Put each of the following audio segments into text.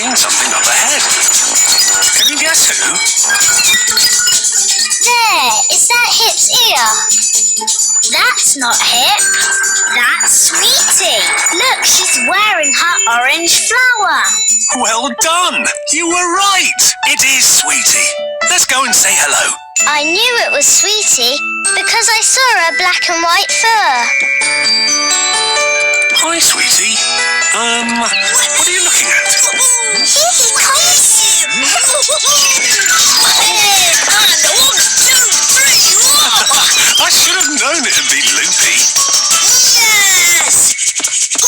seen something up ahead. Can you guess who? There, is that Hip's ear? That's not Hip. That's Sweetie. Look, she's wearing her orange flower. Well done! You were right! It is Sweetie. Let's go and say hello. I knew it was Sweetie because I saw her black and white fur. Hi, Sweetie. What are you looking at? Here he comes. I should have known it'd be Loopy. Yes!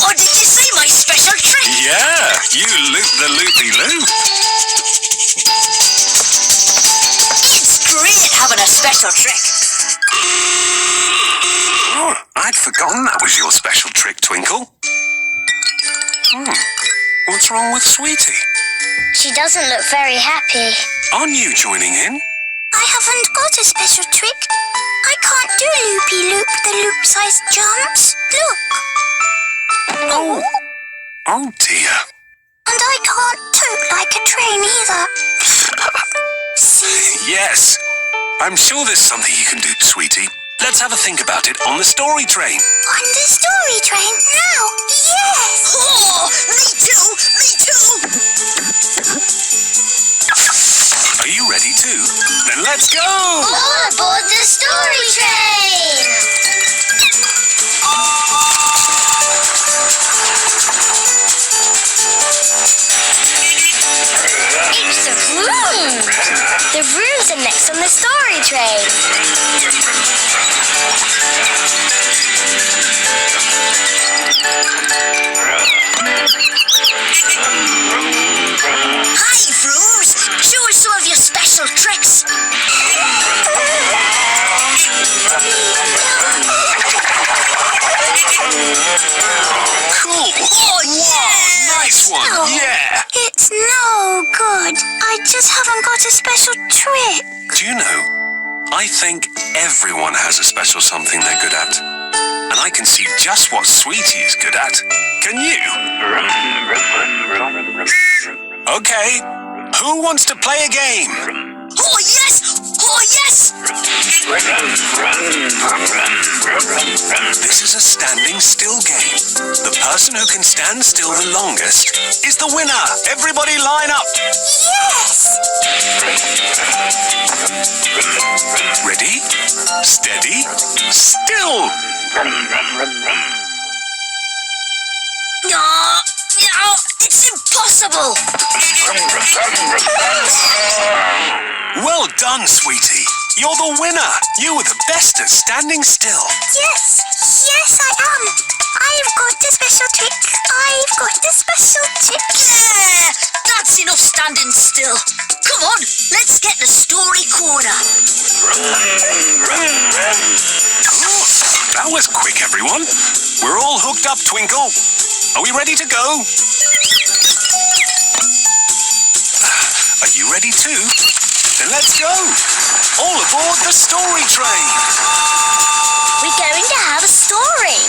Oh, did you see my special trick? Yeah, you loop the loopy-loop. It's great having a special trick. Oh, I'd forgotten that was your special trick, Twinkle. What's wrong with Sweetie? She doesn't look very happy. Aren't you joining in? I haven't got a special trick. I can't do loopy-loop, the loop-sized jumps. Look. Oh dear. And I can't toot like a train either. See? Yes. I'm sure there's something you can do, Sweetie. Let's have a think about it on the story train. On the story train now? Yes! Oh, me too! Me too! Are you ready too? Then let's go! All aboard the story train! It's the rooms! The rooms are next on the story train. Hi, Frooms! Show us some of your special tricks. Cool! Oh, yeah! Nice one! Oh. Yeah! It's no good. I just haven't got a special trick. Do you know, I think everyone has a special something they're good at. And I can see just what Sweetie is good at. Can you? Okay. Who wants to play a game? Oh, yes! Oh, yes! This is a standing still game. The person who can stand still the longest is the winner. Everybody line up. Yes! Ready? Steady? Still! No, it's impossible! Well done, Sweetie. You're the winner. You were the best at standing still. Yes! Yes, I am. I've got the special trick. I've got the special trick. Yeah! That's enough standing still. Come on, let's get the story corner. Oh, that was quick, everyone. We're all hooked up, Twinkle. Are we ready to go? Are you ready too? Then let's go. All aboard the story train. We're going to have a story.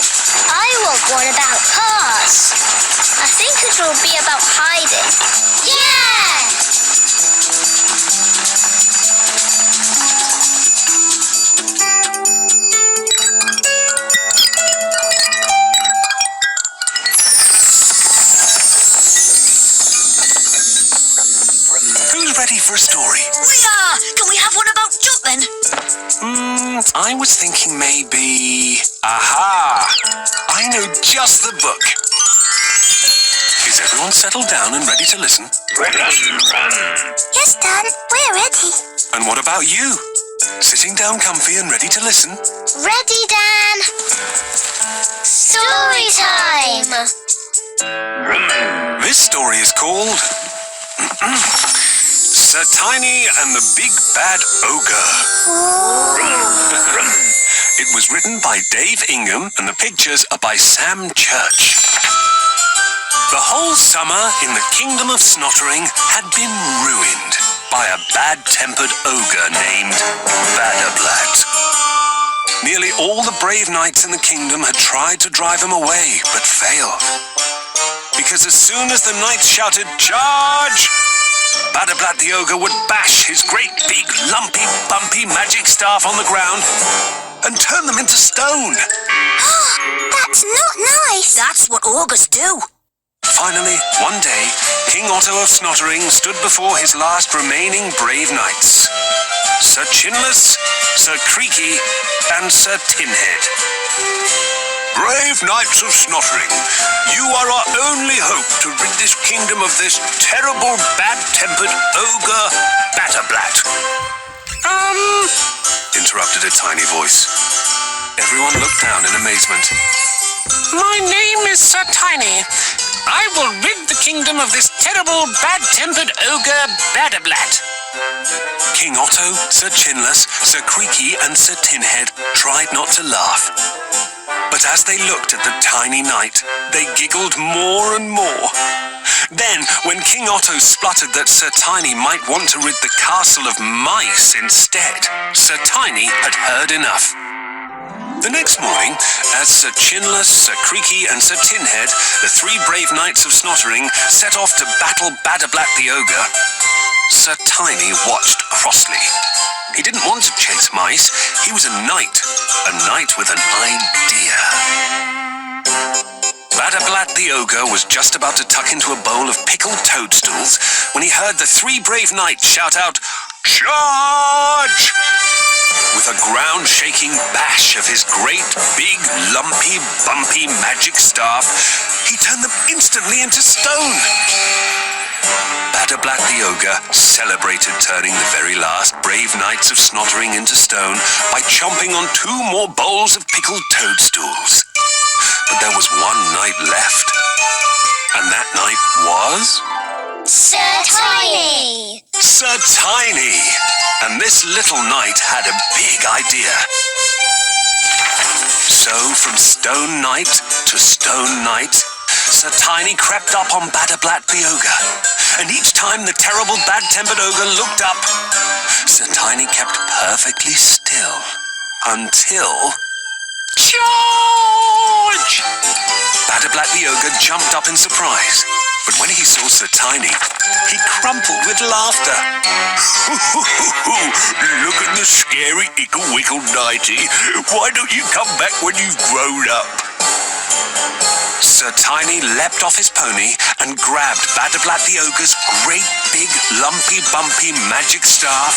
I want one about cars. I think it will be about hiding. Yeah! Who's ready for a story? We are! Can we have one about jumping? I was thinking maybe... Aha! I know just the book. Is everyone settled down and ready to listen? Yes, Dan, we're ready. And what about you? Sitting down comfy and ready to listen? Ready, Dan? Story time! This story is called... Sir Tiny and the Big Bad Ogre. It was written by Dave Ingham and the pictures are by Sam Church. The whole summer in the kingdom of Snottering had been ruined by a bad-tempered ogre named Badablat. Nearly all the brave knights in the kingdom had tried to drive him away, but failed. because as soon as the knights shouted, "Charge!" Badablat the ogre would bash his great big lumpy bumpy magic staff on the ground and turn them into stone. That's not nice. That's what ogres do. Finally, one day, King Otto of Snottering stood before his last remaining brave knights, Sir Chinless, Sir Creaky, and Sir Tinhead. "Brave knights of Snottering, you are our only hope to rid this kingdom of this terrible, bad-tempered ogre, Badablat." Interrupted a tiny voice. Everyone looked down in amazement. My name is Sir Tiny. I will rid the kingdom of this terrible, bad-tempered ogre, Badablat. King Otto, Sir Chinless, Sir Creaky, and Sir Tinhead tried not to laugh. But as they looked at the tiny knight, they giggled more and more. Then, when King Otto spluttered that Sir Tiny might want to rid the castle of mice instead, Sir Tiny had heard enough. The next morning, as Sir Chinless, Sir Creaky, and Sir Tinhead, the three brave knights of Snottering, set off to battle Badablat the ogre, Sir Tiny watched crossly. He didn't want to chase mice. He was a knight with an idea. Badablat the ogre was just about to tuck into a bowl of pickled toadstools when he heard the three brave knights shout out, "Charge!" With a ground-shaking bash of his great, big, lumpy, bumpy magic staff, he turned them instantly into stone. Badablat the ogre celebrated turning the very last brave knights of Snottering into stone by chomping on 2 more bowls of pickled toadstools. But there was one knight left, and that knight was Sir Tiny. Sir Tiny. And this little knight had a big idea. So, from stone knight to stone knight, Sir Tiny crept up on Badablat the ogre. And each time the terrible bad-tempered ogre looked up, Sir Tiny kept perfectly still until... Charge! Badablat the ogre jumped up in surprise. But when he saw Sir Tiny, he crumpled with laughter. "Look at the scary ickle-wickle nighty. Why don't you come back when you've grown up?" Sir Tiny leapt off his pony and grabbed Badablat the ogre's great big lumpy bumpy magic staff,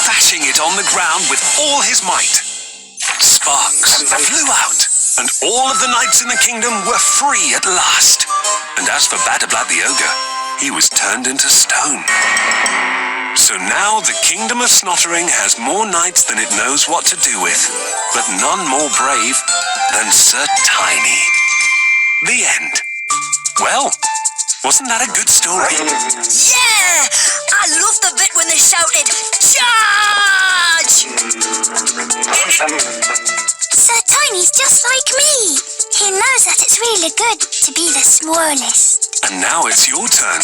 bashing it on the ground with all his might. Sparks flew out, and all of the knights in the kingdom were free at last. And as for Badablat the ogre, he was turned into stone. So now the kingdom of Snottering has more knights than it knows what to do with, but none more brave than Sir Tiny. The end. Well, wasn't that a good story? Yeah! I love the bit when they shouted, "Charge!" Sir Tiny's just like me. He knows that it's really good to be the smallest. And now it's your turn.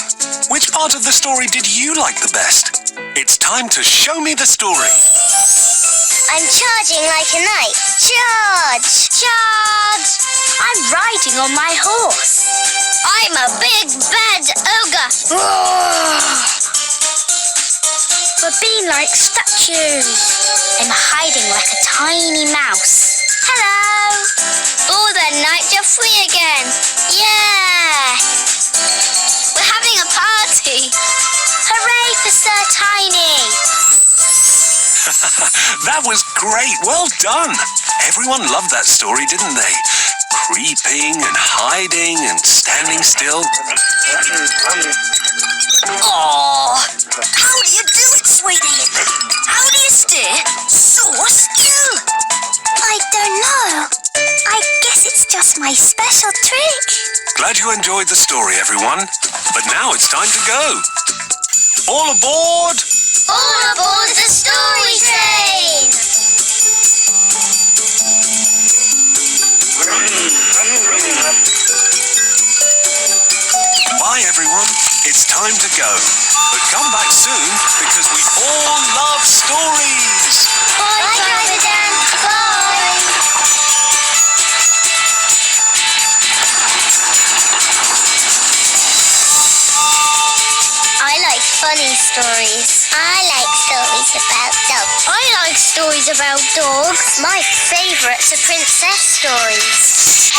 Which part of the story did you like the best? It's time to show me the story. I'm charging like a knight. Charge! Charge! I'm riding on my horse. I'm a big bad ogre. We're being like statues. I'm hiding like a tiny mouse. Hello! All the knights are free again. Yeah! We're having a party. Hooray for Sir Tiny! That was great. Well done. Everyone loved that story, didn't they? Creeping and hiding and standing still. Oh, how do you do it, sweetie? How do you stay so still? I don't know. I guess it's just my special trick. Glad you enjoyed the story, everyone. But now it's time to go. All aboard! All aboard the story train! Bye, everyone. It's time to go. But come back soon because we all love stories. Bye, Driver Dan. Bye. funny stories. I like stories about dogs. I like stories about dogs. My favourites are princess stories.